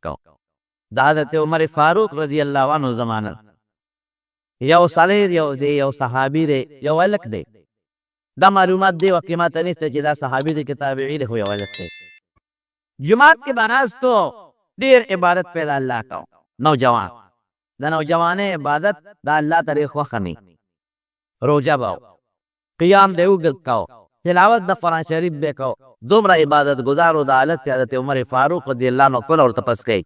کو د حضرت عمر فاروق رضی الله عنه زمانه یو سړی یو صحابي دی یو هلک دی دا معلومات دی وقت ما ته نشته چې دا صحابي دی که تابعي دی خو یو هلک دی جماعت کې به ناستو ډېر عبادت پې د الله کو نوجوان د نوجوانۍ عبادت د الله ته ډېر خوښه مي روژه به قیام دی اوږد کو تلاوت د قرآن شریف به کو دومره عبادت گزارو د حالت کې حضرت عمر فاروق رضی الله عنه کله ورته پس کوي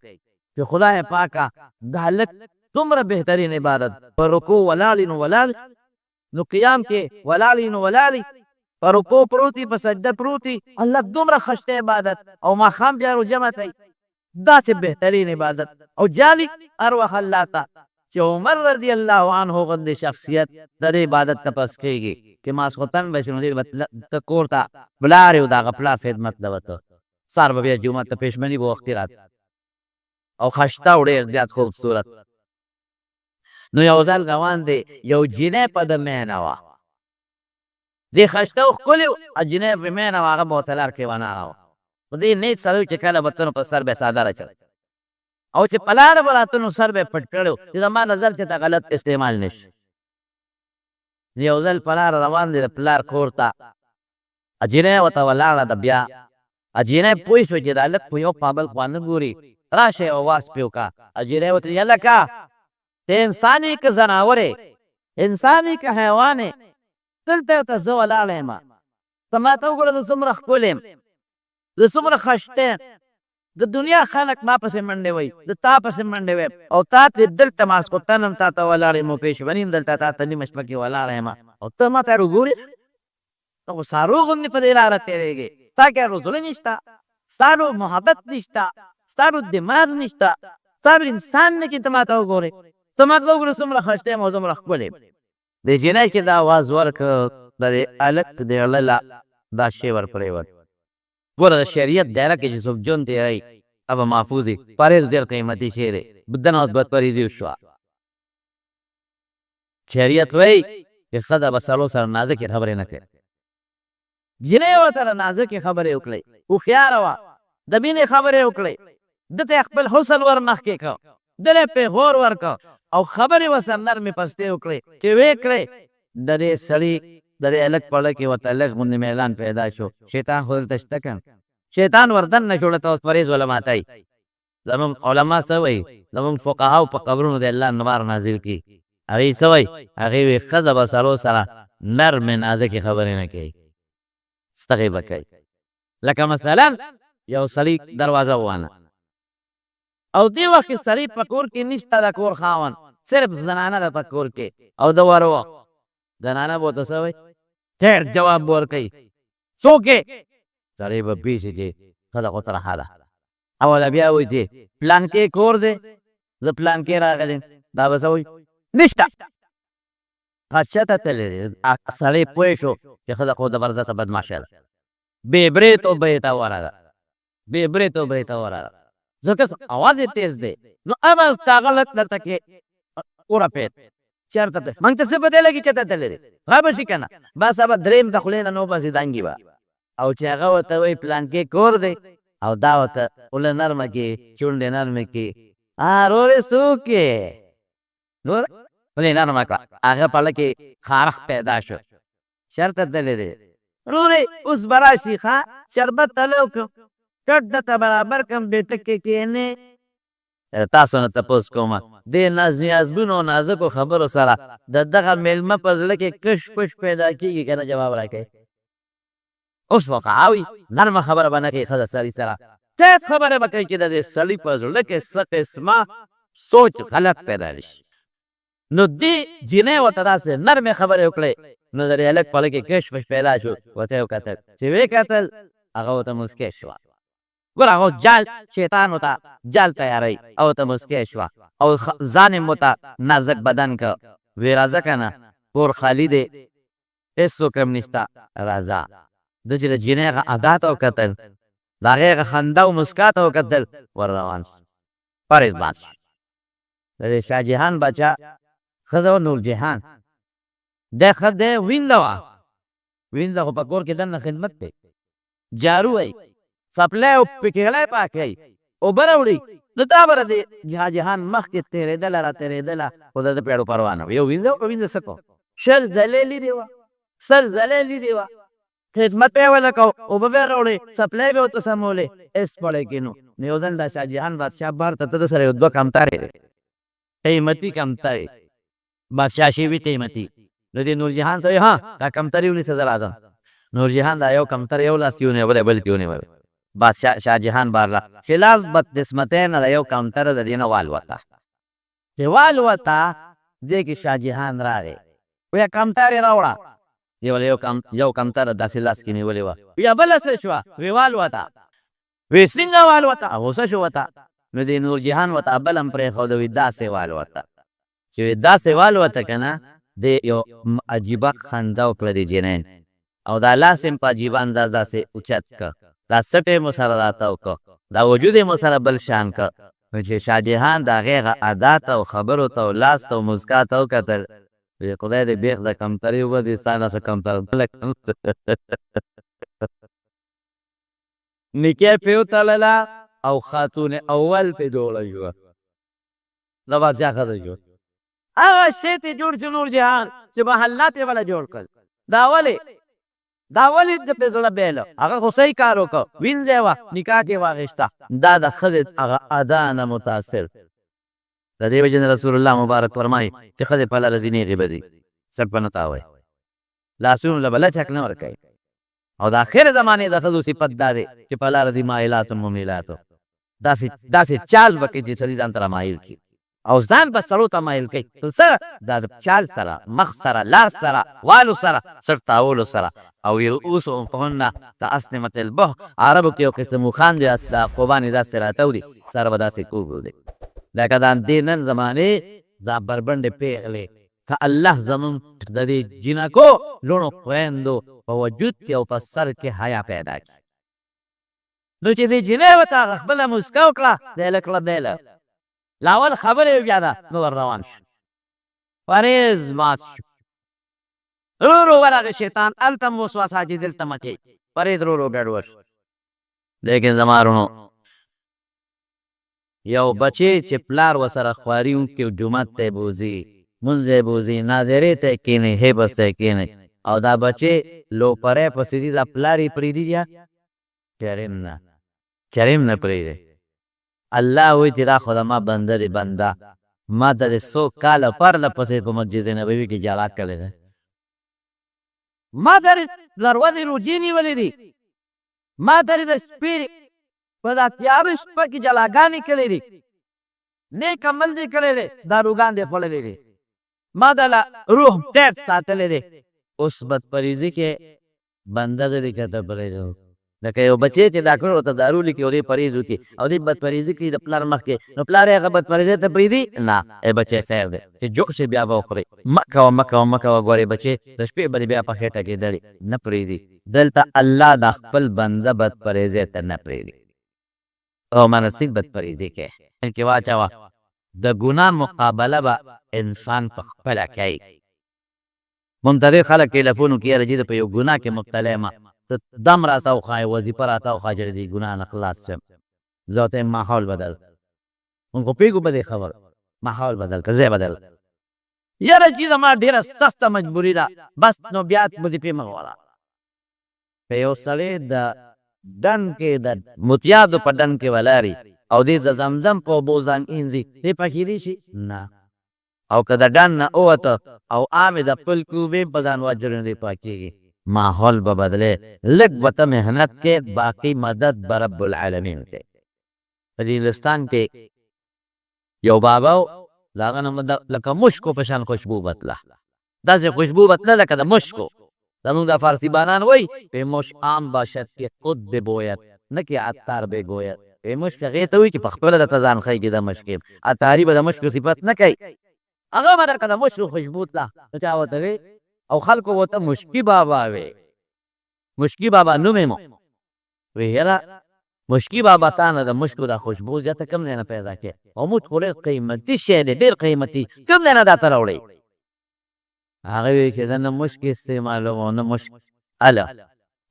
چې خدای پاکه د هلک دومره بهترین عبادت په رکوع ولاړ نو ولاړ نو قیام کې ولاړ نو ولاړ په رکوع پروتي په سجده پروتي الله دومره خشته عبادت او ماښام بیا روژه ماتوي داسې بهترین عبادت او جالي ارواح الله ته چې عمر رضی الله عنه غوندې شخصیت د دې عبادت ته پس کېږي چې ماسخوتن به شي نو ته کور ته ولاړ یو د هغه پلار خدمت له وته سهار به بیا جومات ته پېشمني به وختي رات او خشته او ډېر زیات خوبصورت نو یو ځل روان دی یو جینۍ په د مینه وه دې خشته او ښکلې و جینۍ په مینه وه هغه به ورته لار کې ونه وه خو دې نیت سړی چې کله به ته نو په سر به څادر اچوي او چې په لاره به راته نو سر به یې پټ کړی و چې زما نظر چې ته غلط استعمال نه شي یو ځل په لاره روان دی د پلار کور ته جینۍ ورته ولاړه ده بیا جینۍ پوه شوه چې دا هلک په یو پابل خوا نه ګوري راشه یو اواز پې وکړه جینۍ ورته هلکه ته انسان یې که ځناور یې انسان یې که حیوان یې دلته ورته زه ولاړه یم ته ما ته وګوره زه څومره ښکلی یم زه څومره خشته یم د دنیا خلک ما پسې منډې وایي د تا پسې منډې وایم او تا ته دلته ماسخوتن هم تا ته ولاړ یم او پېشمني هم دلته تا ته نیمه شپه کې ولاړه یم او ته ما ته وګورې ته خو سارو غوندې په دې لاره تېرېږې ستا کې هغه زړه نشته ستا نو محبت نشته ستا نو دماغ نشته ستا نو انسان نه چې ته ما ته وګورې ته ما ته وګوره څومره خشته یم او څومره ښکلی یم دې جینۍ چې دا اواز ورکړ د دې هلک د زړه دا شی ور پرېوت ګوره د شریعت دایره کې چې څوک ژوند تېروي هغه محفوظ وي پرهیز ډېر قیمتي شی دی دنه اوس بدپرهیزي وشوه شریعت وایي چې ښځه به سړو سره نازکې خبرې نه کوي جینۍ ورسره نازکې خبرې وکړئ هوښیاره وه د مینې خبرې وکړئ ده ته خپل حسن ور مخکې کړ دل یې پېغور ورکړ او خبرې ورسره نرمې پستې وکړئ چې ویې کړئ د دې سړي د دې هلک په زړه کې ورته لږ غوندې میلان پیدا شو شیطان خو دلته شته که شیطان ور دننه شو ته اوس پرهیز وله ماتوي زمونږ علما څه وایي زمونږ فقهاو په قبرونو د الله انوار نازل کړي هغوی څه وایي هغوی وایي ښځه به سړو سره نرمې نازکې خبرې نه کوي ستغې به کوي لکه مثلا یو سړي دروازه ووانه او دې وخت کې سړي په کور کې نشته د کور خاوند صرف زنانه ده په کور کې او ده ور وه زنانه به ورته څه وایي ډېر جواب به ورکوي څوک یې سړی به پیسې چې ښځه خو ترخه ده اوله بیا وایي چې پلانکې کور دی زه پلانکې راغلی دا به څه وایي نشته خدشته تللی دی سړی پوه شو چې ښځه خو زبردسته بدماشه ده بې برېت او برېته وره ده بې برېت او برېته وره ده ځکه اواز یې تیز دی نو اول هغه لک درته کې ورپېد چېرته ته موږ ته څه پته لګي چې ته تللی دی غبه شي که نه بس به درېیم د خولې نه نو بسې دنګي به او چې هغه ورته وایي پلانکې کور دی او دا ورته خوله نرمه کړي چونډې نرمې کړي رورې څوک یې نور خولې نرمه کړه هغه په زړه کې خارښ پیدا شو چېرته تللی دی رورې اوس به راشي ښه شربت تلو کړو چټ درته برابر کړم بیټک کې کښېنې تاسو نه تپوس کومه دې نیازبینو نازکو خبرو سره د دغه میلمه په زړه کې کش پش پیدا کېږي که نه جواب راکوي اوس فقهاوي نرمه خبره به نه کوي ښځه سړي سره تیز خبره به کوي چې د دې سړي په زړه کې څه قسمه سوچ غلط پیدا نه شي نو دې جینۍ ورته داسې نرمې خبرې وکړې نو د دې هلک په زړه کې کش پش پیدا شو ورته یې وکتل چې ویې کتل هغه ورته مسکۍ شوه ګوره هغه جال شیطان ورته جال تیاروي او ورته مسکۍ شوه او ځان یې ورته نازک بدن که وی راځه که نه کور خالي دی هېڅوک هم نشته راځه ده چې د جینۍ هغه ادا ته وکتل د هغې هغه خنده او مسکا ته وکتل ور روان شو پرهېز بند شو د دې شاه جهان باچا ښځه وه نورجهان دی ښه دی وینده وه وینده خو په کور کې دننه خدمت کوي جارو وی څپلی او پکېړی پاکوي اوبه راوړي نو دا به د جهان مخکې تېرېدله را تېرېدله خو د ده پیړو پروا نه وه یو وینځه په وینځه څه کوم شل ځلې لیدې وه سل ځلې لیدې وه خدمت به یې ولکو اوبه به یې راوړې سپلۍ به یې ورته سمولې هېڅ پړی کې نو یو ځل دا شاه جهان بادشاه بار ته د سره یو دوه کمترې قیمتي کمترې بادشاه شوي قیمتي نو دې نورجهان ته وایي ها دا کمترې ونیسه زه راځم نورجهان دا یو کمتر یو لاس کې ونیولی بل کې ونیول بادشاه شاه جهان بارله خلاف بدقسمتۍ نه د یو کمتره د دې نه والوته چې والوته دې کې شاه جهان راغی ویه کمترې راوړه یو کمتره داسې لاس کې نیولې وه بیا بله څه شوه وی والوته وی څنګه والوته غوسه شو ورته نو دې نورجهان ورته بل هم پرېښوده وي داسې والوته چې وی داسې والوته که نه دې یو عجیبه خنده وکړه د جنین او دا لاس یې په عجیبه انداز داسې اوچت که دا سټ یې مو سره راته وکړه دا وجود یې مو سره بل شان که نو چې شاه جهان د هغې هغه ادا ته او خبرو ته او لاس ته او موسکا ته وکتل وی خدای دې بیخ د کمترې اوبه دې ستا نه څه کمتر نکاح پې وتړله او خاتون اول ته جوړه شوه د بادشاه ښځه شوه هغه شی ته جوړ شو نورجهان چې محلات یې بله جوړ کړل دا ولې د پې زړه بیله هغه خو صحیح کار وکړه وینځی وه نکاح یې واخېسته دا د ښځې هغه ادا نه متاثر د دې وجې نه رسول الله مبارک فرمایي چې ښځې په لاره ځي نیغې به ځي سټ به نه تاوئ لاسونو له به لچک نه ورکوئ او د آخر زمانې د ښځو صفت دا دی چې په لاره ځي مایلاتو ممیلاتو داسې چال به کوي چې سړي ځان ته رامایل کړي او ځان به سړو ته مایل کوي سره دا د چال سره مخ سره لاس سره والو سره سر تاولو سره او رؤوسهن کأسنمة البخ عربو کې یو قسم وخان دی دا قوبانې داسې راته وړي سره به داسې کوږ دی لکه دا دې نن زمانې دا بربنډې پېغلې که الله زمونږ د دې جینکو لوڼو خویندو په وجود کې او په سر کې حیا پیدا کړي نو چې دې جینۍ ورته هغه خپله موسکا وکړه دی لکړه بیله لاول خبرې بیا ده نو ور روان شو فریض مات شو رو رو ورغی شیطان هلته م وسوسه چې دلته مه کوئ فریض رو رو ګډوډ شو لیکن زما وروڼو یو بچی چې پلار ورسره خواري وکړي جومات ته یې بوځي مونځ یې بوځي ناظرې ته یې کښېنئ حفظ ته یې کښېنئ او دا بچی لوپری پسې دي دا پلار یې پرېږدي یا کریم نه پرېږدي الله وایي چې دا خو د ما بنده دی بنده ما ته د 100 کاله پرله پسې په مسجد نبوي کې جلا کړی دی ما ته د ورځې روجې نیولې دي ما ته د شپې په دا تیاره شپه کې جلاګانې کړې دي نیک عمل دې کړی دی داروګان دې خوړلی دي ما د روح ټیټ ساتلی دی اوس بدپریزي کې بنده زه دې کته پرېږدم لکه یو بچی چې ډاکټر ورته دارو لیکي او دې پرهیز وکړي او دې بدپریزي کوي د پلار مخکې نو پلار یې هغه بدپریزۍ ته پرېږدي نه ای بچی سیر دی چې جوړ شي بیا به وخورئ مه کوه مه کوه مه کوه ګورې بچی د شپې به دې بیا په خېټه کې دړي نه پرېږدي دلته الله دا خپل بنده بدپریزۍ ته نه پرېږدي او مناسک بدپریزي کې واچوه د ګناه مقابله به انسان په خپله کوي منتظر خلک ټلیفون وکړي یاره جي د په یو ګناه کې مبتلا یم ته دم راته وښایه وظیفه راته وښایه چې د دې ګناه نه خلاص شم زه ورته یم ماحول بدل مونږ خو پوهېږو په دې خبر ماحول بدل که ځای بدل یاره جي زما ډېره سخته مجبوري ده بس نو بیا وظیفې مه غواړه که یو سړی د ډن کې د متیادو په ډن کې ولاړي او دې د زمزم په اوبو ځان اینځي دې پخېدی شي نه او که د ډن نه ووته او عامې د پل کوبې په ځان واچوي نو دې پاکېږي ماحول به بدلې لږ به ته محنت کې باقي مدد به رب العالمین کوي په انګلستان کې یو بابا و د هغه نه لکه مشکو په شان خوشبو بتله داسې خوشبو بتله لکه د مشکو زمونږ د فارسی بانان وایي به مشک عام باشد که خود ببوید نه که عطار بگوید به مشک هغې ته وایي چې په خپله درته ځان ښیي چې د مشک یم عطاري به د مشکو صفت نه کوي هغه به درکه د مشکو خوشبو تله نو چا ورته وی او خلکو ورته مشکي بابا وی مشکي بابا نوم یې مو وی یاره مشکي بابا تا نه د مشکو دا خوشبو زیاته کوم ځای نه پیدا کړې او موږ خو ډېر قیمتي شی دی ډېر قیمتي کوم ځای نه دا ته راوړئ هغه وی چې زه نه مشک استعمالوم او نه مشک اله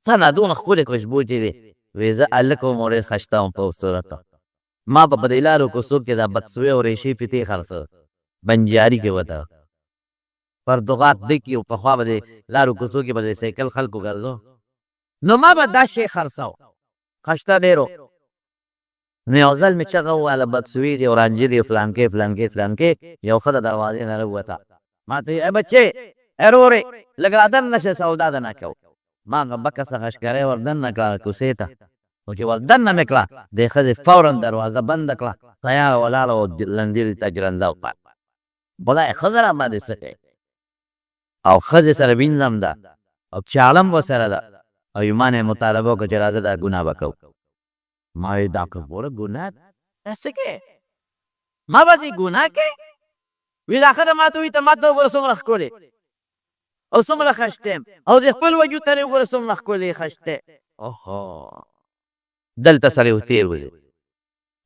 څه نه دونه ښکلې خوشبو چې دی وی زه هلک وم او ډېر ښایسته وم په صورته ما په دې لارو کوڅو کې دا بدسوې او ریشې پیتې خرڅه بنجاري کې وته پردغات دی کې او پخوا به د لارو کوڅو کې به د سایکل خلکو ګرځو نو ما به دا شی خرڅاو خشته ډېرو نو یو ځل مې چغه وواله بدسوې دي او رانجې دي فلانکې یو ښځه دروازې نه راووته ما ته ای بچې ای رورې لږ را دننه شه سودا دنه کوو ما هغه بکه څخه ښکارې ور دننه کړه کوڅې ته او چې ور دننه مې کړه دې ښځې فورا دروازه بنده کړه تیاره ولاړه او لنډېرې ته جرنده وکړه بله یې ښځه راباندې څه کوي او ښځې سره وینځم ده او چاړم ورسره ده او ایمان یې مطالبه وکړه چې راځه دا ګناه به کوو ما وی دا که ګوره ګناه څه کوې ما به دې ګناه کوې وی دا ښځه ما ته وایي ته ما ته وګوره څومره ښکلې او څومره خشته یم او د خپل وجود ته یې وګوره څومره ښکلې خشته اوهو دلته سړی تېر ولې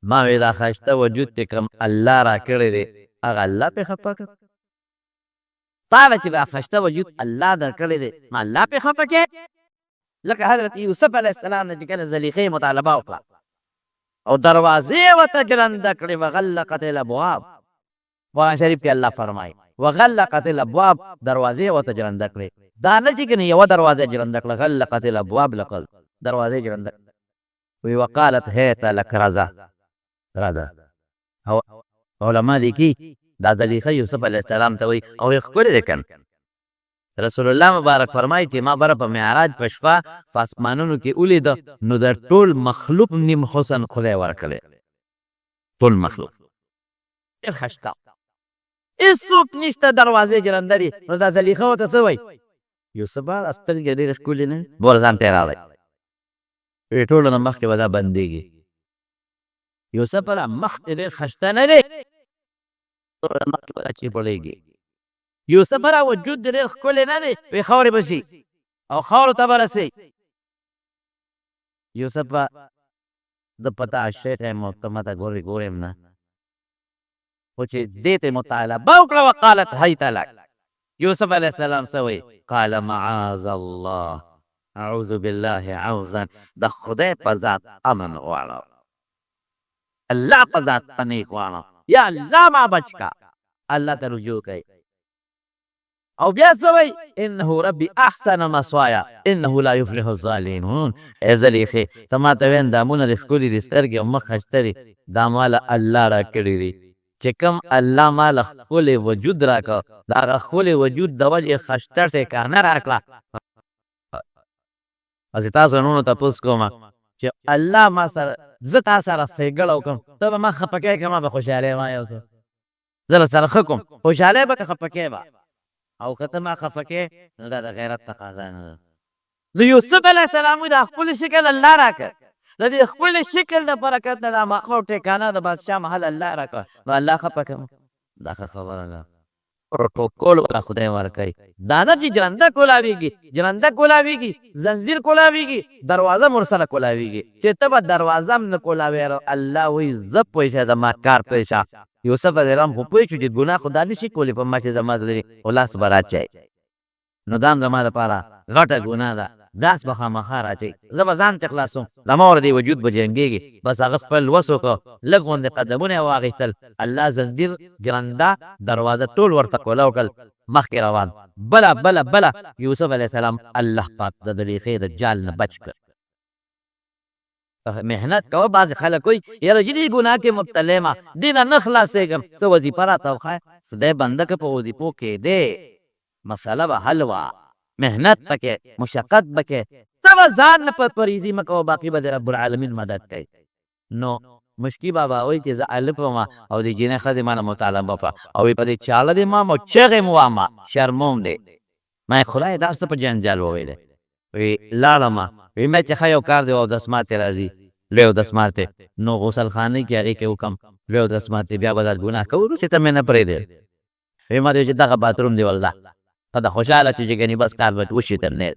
ما وی دا خشته وجود چې کوم الله را کړی دی هغه الله پې خفه کړ تا له چې دا خشته وجود الله در کړی دی ما الله پې خفه کړې لکه حضرت یوسف علیه السلام نه چې کله زلیخې مطالبه وکړه او دروازې ورته جرنده کړې وغلقت الابواب قرآن شریف کې الله فرمایي وغلقت الابواب دروازې ورته جرنده کړې دا نه چې کنه یوه دروازه جرنده کړه غلقت الابواب لقل دروازې جرنده وی وقالت هیت لک رضا او علما لیکي دا زلیخه یوسف علیه السلام ته وایي او یې ښکلې دی کنه رسول الله مبارک فرمایي چې ما بره په معراج په شپه په اسمانونو کې ولیده نو د ټول مخلوق نیم حسن خدای ورکړی ټول مخلوق ډېر خشته هېڅوک نشته دروازې جرنده دي نو دا زلیخه ورته څه وایي یوسفه سترګې ډېرې ښکلې نه بوله ځان ته یې راغی وی ټولو نه مخکې به دا بندېږي یوسف را مخکې ډېر خشته نه دی ټولو نه مخکې به دا چې پړېږي یوسف را وجود ډېر ښکلی نه دی وی خاورې به شي او خاورو ته به رسي یوسف به زه په تا شیخ یم او ته ماته ګورې نه خو چې دې ته مطالبه وکړه وقالت هیت لک یوسف علیه السلام څه وایي قال معاذ الله اعوذ بالله عوذا د خدای په ذات امن غواړم الله په ذات پنیک غواړم یا الله ما بچ کا الله ته رجوع کوي او بیا څه وایي انه ربي احسن مثوایا انه لا یفلح الظالمون ای زلیخې ته ما ته ویل دامونه دې ښکلي دي سترګې او مخ ښایسته دي دا ماله الله را کړي دي چې کوم الله ماله ښکلی وجود را کړه د هغه ښکلی وجود د وجې ښایسته ټیکانه را کړه اسی تاسو نونو تپوس کومه چې الله ما سره زه تا سره ښېګړه وکړم ته به ما خفه کوې که ما به خوشحالۍ ما یو څه زه به سره ښه کوم خوشحالۍ به که خفه کوې به او که ته ما خفه کوې نو دا د غیرت تقاضا نه ده د یوسف علیه السلام وایي دا ښکلی شکل الله را کړ د دې ښکلي شکل د برکت نه دا مخ او ټیکانه د بادشاه محل الله را کړ نو الله خفه کوم دا ښه خبره ده پروتوکول والا خدای ورکوي دا نه چې جرنده کولاویږي زنځیر کولاویږي دروازه مرسله کولاویږي چې ته به دروازه هم نه کولاوې الله وایي زه پوه شه زما کار پوه شه یوسف علیه السلام خو پوه شو چې ګناه خو دا نشي کولی په ما چې زما زړه او لاس به راچوي نو دا هم زما لپاره غټه ګناه ده داس به خامخا راچوي زه به ځان ته خلاصوم زما ور دې وجود به جنګېږي بس هغه خپل وس وکړه لږ غوندې قدمونه یې واخیستل الله زنځیر ګرنده دروازه ټول ورته کوله وکړل مخکې روان بله یوسف علیه السلام الله پاک د زلیخې د جال نه بچ کړ محنت کوه بعضې خلک وایي یاره چې دې ګناه کې مبتلی یم دې نه نه خلاصېږم څه وظیفه راته وښایه خدای بنده که په وظیفو کېدې مسله به حل وه محنت پکې مشقت پکې ته به ځان نه په پریزي مه کوه باقي به د رب العالمین مدد کوي نو مشکي بابا وایي چې زه الف وم او د جینۍ ښځې مانه مطالبه وکړه او په دې چاړه دې مام او چغې مو وامه شرموم دی ما خدای دا څه په جنجال وویلی وی لاړمه وی مې چې ښه یو کار دی او اودسمات یې راځي لوی اودسمات دی نو غسل خانې کې هغې کې وکړم لوی اودسمات دی بیا به دا ګناه کوو چې ته مې نه پرېږدې وی ما ته چې دغه باتروم دی والله ته د خوشحاله چې ګنې بس کار به وشي تر نیل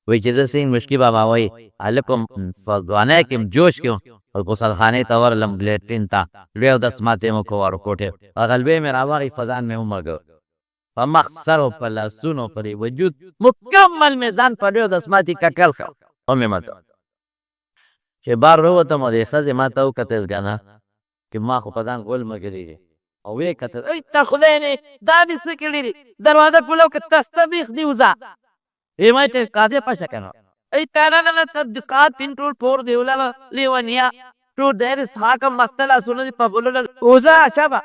وی چې زه سین مشکي بابا وایي هلک هم په ځوانۍ کې هم جوش کې او غسل خانې ته ورغلم لیټرین ته لوی اودسمات یې مې وکړو کوټې هغه لوی مې راواخېست فضان مې ومرګو په مخ سر او په لاسونو په دې وجود مکمل مې ځان په لوی اودسمات کې ککل کړ او مې ماته چې بار ووتم او دې ښځې ما ته وکتل ګنه چې ما خو په ځان غول مګري دي او ویې کتل ای ته خدای نه دا دې څه کړي دي دروازه کولو که تستبیخ دی وځه ما ته قاضي پاشه کنه ای نه ته بسکات تین ټول پور دی ولا لیونیا ټول ډېر ساکه مستله سونه په بولل وځه شابه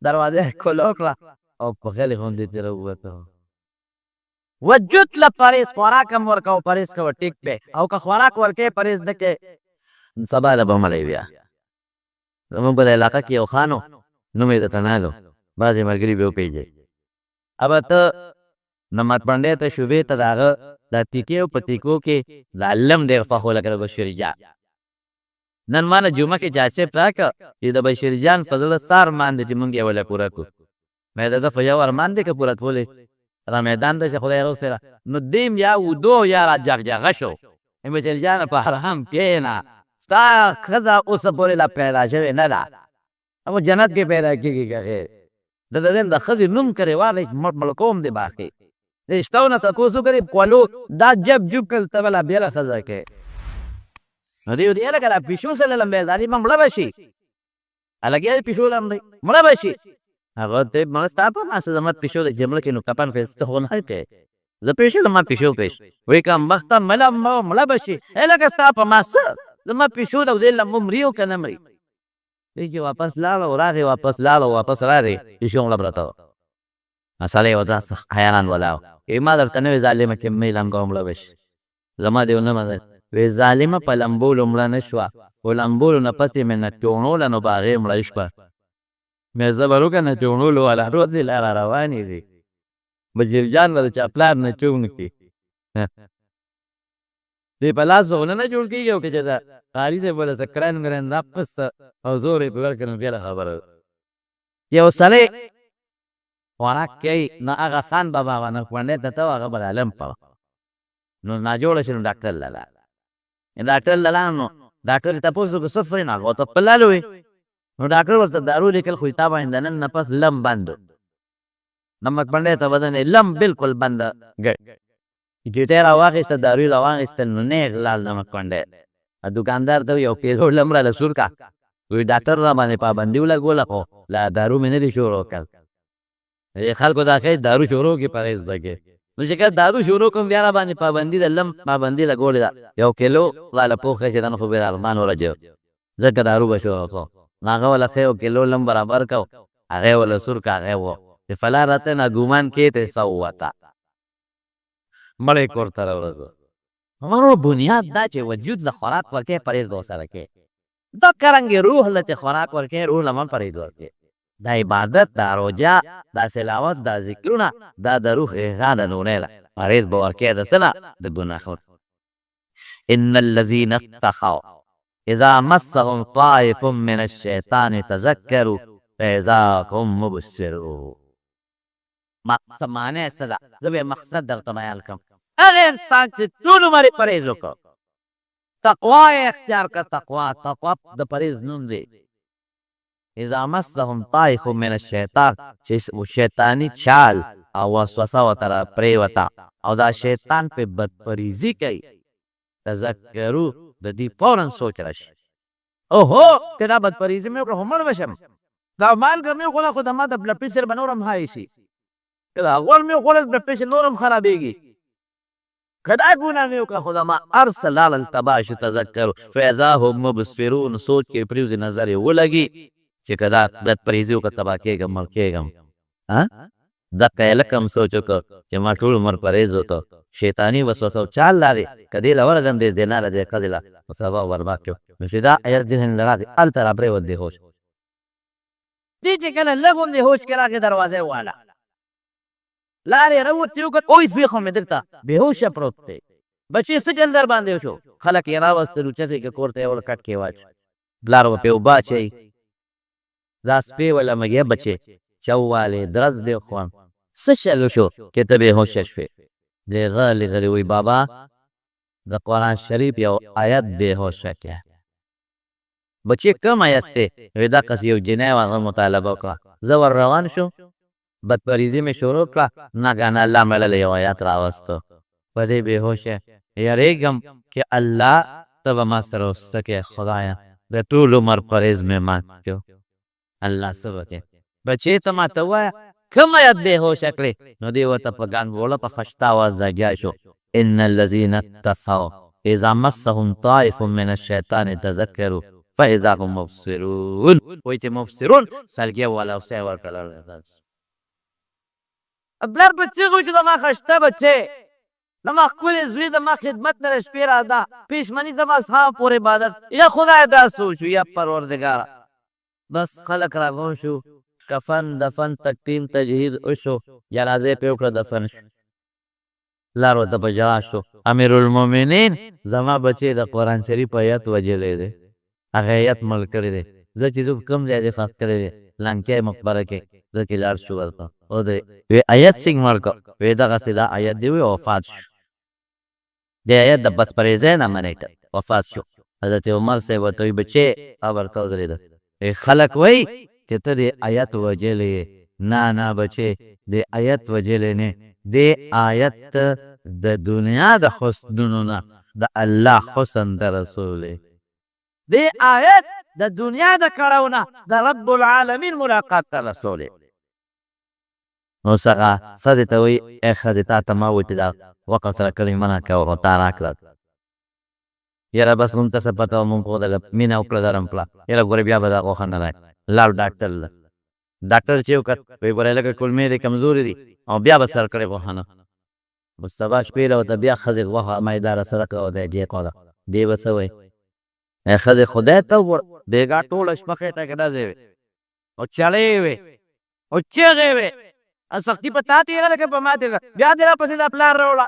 دروازه کولو کړه او په غلې غوندې تیر وته وجود له پریز خوراک هم ورکاو پریز کو ټیک په او که خوراک ورکې پریز دکې سبا له بملې بیا زموږ په علاقه کې یو خانو نوم یې د تنالو بعضې ملګري به وپېژني ابه ته نمت پنډی ته شوبې ته د هغه د تیکې او په تیکو کې د علم ډېر خوښ و لکه د بشیرجان نن ما نه جمعه کې جاسب راکړه چې د بشیرجان په زړه څه ارمان دی چې مونږ یې ولې پوره کړو مې د ده خو یو ارمان دی که پوره کولی را میدان ته چې خدای روسره نو دیم یا ودو یا را جغجغه شو بشیرجان په حرام کښېنه ستا ښځه اوسه پورې لا پیدا شوې نه ده अब जन्नत के पैदा की गए ददन द खजी नुम करे वाले मलकोम दे बाकी रिश्ताओं ना तकोसु करे क्वालो दा जब जुब कर तबला बेला खजा के नदी उदी अलग अलग पिशु से लंबे दारी ममला बशी अलग यार पिशु लंबे ममला बशी अगर ते मस्ता पर मास जमत पिशु दे जमल के नु कपन फेस तो होना है के ज पिशु लमा पिशु पेश वे का मख्ता मला ममला बशी अलग स्ता पर मास लमा पिशु दे लम मरियो के नमरी دیکھیں واپس لاړو راغی واپس لاړو واپس راغی پیشو مړه پرته وه مساله یې ورته حیران ولاړ ما درته نه وې ظالمه کې مې لمبه مړه به شي زما دې ونه منل وې ظالمه په لمبولو مړه نه شوه خو لمبولو نه پسې مې نه چونوله نو په هغې مړه شوه مې زبر وکړه نه چونولو والا روزې لاره روانې دي بشیرجان به د چا پلار نه چون کړي دی په لاس غونه نه جوړ کېږي او که چې د قاري صاحب وله څه کرن ګرن راپسته او زور یې په ورکړه نو بېله خبره یو سړی خوراک کوي نو هغه خان بابا هغه نرخوندی ته ته هغه به عالم پړه نو ناجوړه شي نو ډاکټر له لاړ ډاکټر له لاړ نو ډاکټر یې تپوس وکړو څه خورې نو هغه ورته خپل لالو وي نو ډاکټر ورته دارو لیکل خو تا باندې د نن نه پس لم بند نمک پنډی ته بدن یې لم بالکل بند چې ته یې راواخېسته دارو یې راواخېستل نو نیغ لاړ نمک پنډی دوکاندار ته یو کیلو لم راله سور کا وی ډاکټر را باندې پابندي ولګوله خو لا دارو مې نه دي شروع کړ خلکو دا ښایي دارو شروع کړي پرهېز به کې نو چې کله دارو شروع کړم بیا را باندې پابندي د لم پابندي لګولې ده یو کیلو لاله پوښه چې دن خو بې ارمان ورجو ځکه دارو به شروع کړو نو هغه وله ښه یو کیلو لم برابر کړو هغې وله سور کا هغې و چې فلا راته نه ګومان کې ته سوته مړی کور ته راورغو हमारो बुनियाद दा चे वजूद ला खुराक वर्के परहेज दो सर के दा करंगे रूह ला चे खुराक वर्के रूह लमन परहेज वर्के दा इबादत दा रोजा दा तिलावत दा जिक्रुना दा द रूह गाना नूनेला परहेज बो वर्के दा सला द गुनाह ان الذين اتقوا اذا مسهم طائف من الشيطان تذكروا فاذا هم مبصرون مقصد معنی صدا زبې مقصد درته بیان کوم هر انسان چې ټول عمر پرهیز وکړو تقوا یې اختیار کړه تقوا د پرهیز نوم دی اذا مسهم طائف من الشیطان چې شیطاني چال او وسوسه ورته پرېوته او دا شیطان په بدپریزي کوي تذکرو د دې فورا سوچ راشي اوهو که دا بدپریزي مې وکړه خو مړ به شم دا مالګه مې وخوړه خو د ما د بلډ پرېشر به نور هم های شي که دا غوړ مې وخوړل بلډ پرېشر نور هم خرابېږي کدا ګناه مې وکړه خو د ما ارسل علی تباش تذکرو فاذا هم مبصرون سوچ کې پرېوځي نظر یې ولګي چې که دا بدپریزي وکړه تباه کېږم مړ کېږم دقه یې لکه هم سوچ وکړه چې ما ټول عمر پرهیز وکړه شیطاني وسوسه او چال لارې که دې له ورغندې دې نه له دې ښځې له نو سبا برباد کړو نو چې دا ایت ذهن له راغی هلته را پرېوت دې هوش دې چې کله لږ هم دې هوش کې راغې دروازه یې واله لارې راوتې وکړه اوس بیخم یې دلته بېهوشه پروت دی بچې څه چل در باندې وشو خلک یې راوستل اوچتې کې کور ته یې ور کټ کې واچو پلار به پې اوبه اچوي دا سپې وله مږې بچې چوالې درز دې خوان څه چل وشو چې ته بېهوشه شوې دی غلی غلی وی بابا د قرآن شریف یو آیت بېهوشه کړه بچې کم آیت دی وی دا کس یو جنۍ وه هغه مطالبه وکړه زه ور روان شو بدپریزي مې شروع کړه ناګهانه الله مې له یو آیت راوستو په دې بېهوشه یریږم چې الله ته به ما سره څه کوې خدایه د ټول عمر پرهیز مې مات کړو الله سبحانه بچې ته ما ته ووایه کوم آیت بې هوشه کړې نو دې ورته په ګنګوړه په خشته آواز ځګیا شو ان الذين اتقوا اذا مسهم طائف من الشیطان تذکروا فاذا هم مبصرون وایي چې مبصرون سلګۍ والا اوسۍ ورکړه بلر بچې خو چې زما خشته بچې زما ښکلې زوی زما خدمت نه د شپې راده پېشمني زما اصحاب پورې عبادت یا خدای دا سوچ یا پروردګاره بس خلک راغون شو کفن دفن تکفین تجهیز وشو جنازې پرې وکړه دفن شو لار ورته په جواب شو امیرالمؤمنین زما بچې د قرآن شریف آیت وجلی دی هغه آیت مړ کړی دی زه چې زه کوم ځای دفاع کړی دی لنکۍ مقبره کې زه کې لاړ شو ورته ودرې وی آیت څنګه مړ کړ وی دغسې دا آیت دی وی وفات شو د آیت د بس پرېځای نه منې کړ وفات شو حضرت عمر صاحب ورته وی بچې قبر ته ودرېده خلک وایي چې ته د آیت وجلی یې نه نه بچې د آیت وجلی نه دې آیت د دنیا د حسنونو نه د الله حسن د رسول دې آیت د دنیا د کړاو نه د رب العالمین ملاقات ته رسول نو څنګه ښځې ته وایي ای ښځې تا ته ما وایي چې دا وقف سره کلمې منع کوه نو تا راکړه یاره بس موږ ته څه پته وه موږ خو دغه مینه وکړه درم کړه یاره ګورې بیا به دا غوښه نه دی لاړ ډاکټر له ډاکټر چې وکړ وایي ګورې لکه کولمې دې کمزورې دي او بیا به سر کړې غوښه نه اوس سبا شپې له ورته بیا ښځې غوښه میداره سره کړه او دی دې کړه دې به څه وایي ای ښځې خدای ته وګوره بېګا ټوله شپه خېټه کې ډزې وې او چړې وې او چغې وې او سختي په تا تېره ده که په ما تېره بیا دې راپسې دا پلار راوړه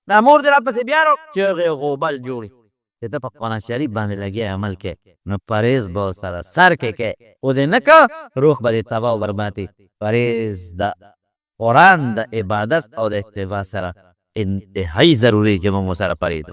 دا مور دې راپسې بیا راوړه چغې غوبل جوړې چې ته په قرآن شریف باندې لګیا عمل کې نو پرهیز به ورسره سر کې کې او دې نه که روح به دې تباه او بربادي پرهیز د قرآن د عبادت او د اتباع سره انتهایی ضروري چې موږ ورسره پرهیز